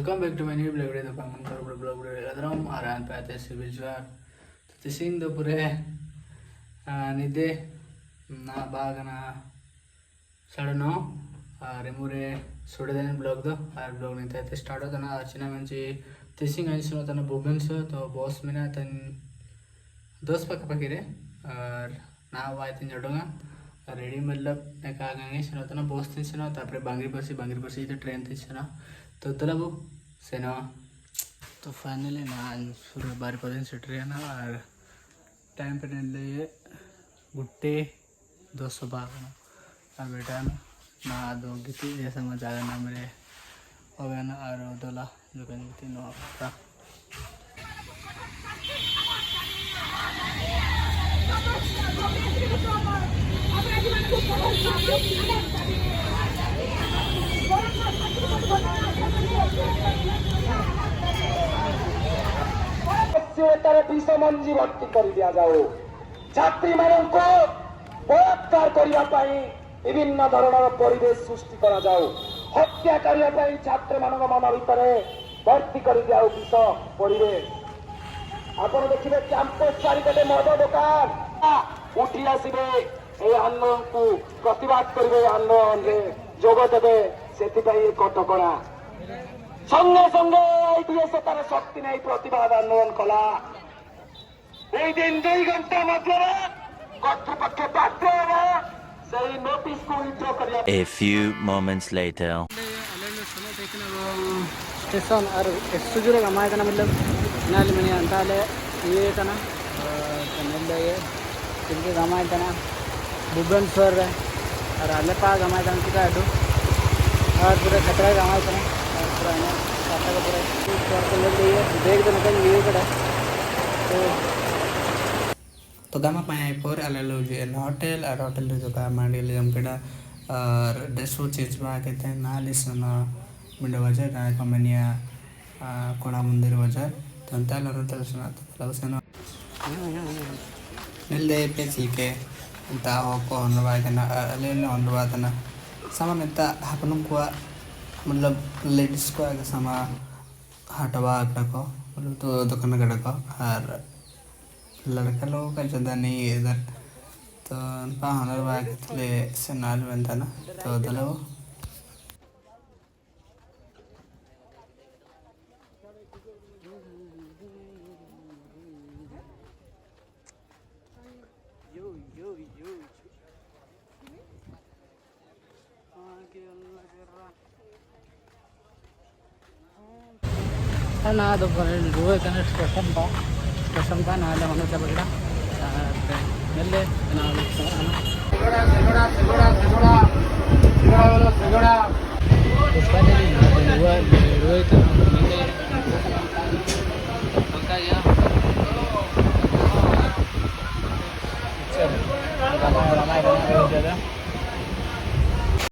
Welcome back to my new blog video. The Paman Kar blog video. Adram Aran Pate Sibijwar. Tising the Pure Nide Na Bagana Sadano Remure Sudan blog the blog in the start of the Archina Manchi Tising and Sunatana Bubenso to Boss Minat and those Pakapakire now I think Jadonga. Ready मतलब एक आ गए सुना तो ना बहुत दिन सुना तापरे बांगरी बसी तो ट्रेन थी सुना तो तला वो सुना तो फाइनली ना पूरा बारी पदन सेट रहा ना और टाइम पे नहीं ले गुट्टे 200 बागना और बेटा ना दो कितनी जैसा मजा आया ना मेरे हो गया ना और तला जो कहीं कितनी नो था मंजी भर्ती कर दिया जाओ छात्री मानन को बलात्कार करिया पाई विभिन्न धरणर परिवेश सृष्टि करा जाओ हत्या करिया पाई छात्र मानन मन भितरे भर्ती कर दिया विष परिवेश आपण देखिबे कैंपस चारिपटे मद दुकान उठी आसीबे ए आंदोलन को प्रतिवाद करिबे आंदोलन रे जोग देबे सेति पई कटकणा संगे संगे आईटीएस तार शक्ति नहीं प्रतिवाद आंदोलन कला এই দিন 2 ঘন্টা মধ্যে কর্তৃপক্ষ বাধ্য হবে সেই নোটিশ को উইথড্র করিয়া A few moments later station और सुजुरे गमाय कना मतलब नाली मनी अंताले ये कना कनले ये तिनके गमाय कना भुवनेश्वर और अलेपा गमाय कना का दो और पूरे खतरा गमाय कना पूरा ना साता का पूरा ले लिए देख दे निकल ये कड़ा तो गामा पाए पर अलेलो जे होटल और होटल जो का मांडली हम कड़ा और डेसो चीज बा कहते हैं नालिसन मिंड बाजार ना कंपनिया कोड़ा मंदिर बाजार तंताल और तलसना तलसना मिलदे पेची के ताओ को हनवा के ना अलेलो हनवा तना सामान्यतः हपनुम को मतलब लेडीज को आगे समा हटवा को मतलब तो दुकान कड़ा को और लड़का लोगों का ज़्यादा नहीं है इधर तो पाहनर बाग ले से नाल बनता ना तो दलो ना तो स्टेशन का ना होने का बगड़ा मिले